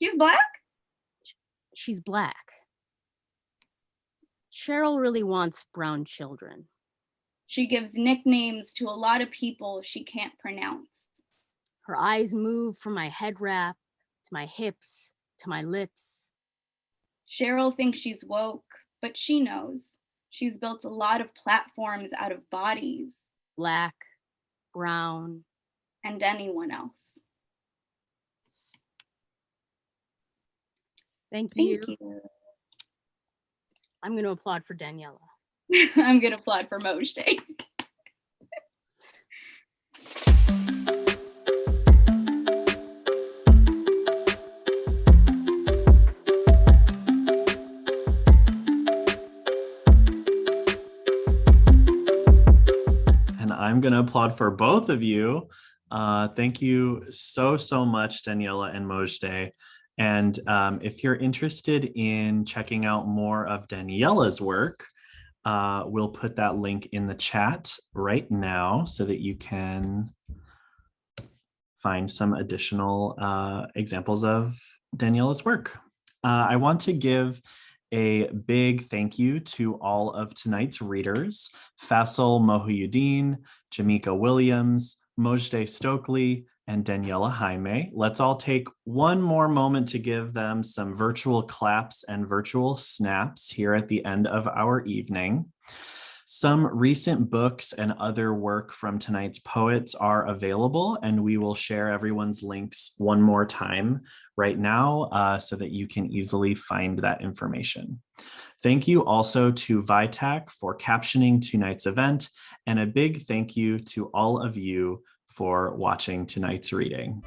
She's Black? She's Black. Cheryl really wants brown children. She gives nicknames to a lot of people she can't pronounce. Her eyes move from my head wrap to my hips to my lips. Cheryl thinks she's woke, but she knows. She's built a lot of platforms out of bodies. Black, brown, and anyone else. Thank you. Thank you. I'm going to applaud for Daniela. I'm going to applaud for Mojdeh. I'm going to applaud for both of you. Thank you so much, Daniela and Mojdeh. And if you're interested in checking out more of Daniela's work, we'll put that link in the chat right now so that you can find some additional examples of Daniela's work. I want to give a big thank you to all of tonight's readers, Faisal Mohyuddin, Jameka Williams, Mojdeh Stoakley, and Daniela Jaime. Let's all take one more moment to give them some virtual claps and virtual snaps here at the end of our evening. Some recent books and other work from tonight's poets are available, and we will share everyone's links one more time right now so that you can easily find that information. Thank you also to VITAC for captioning tonight's event, and a big thank you to all of you for watching tonight's reading.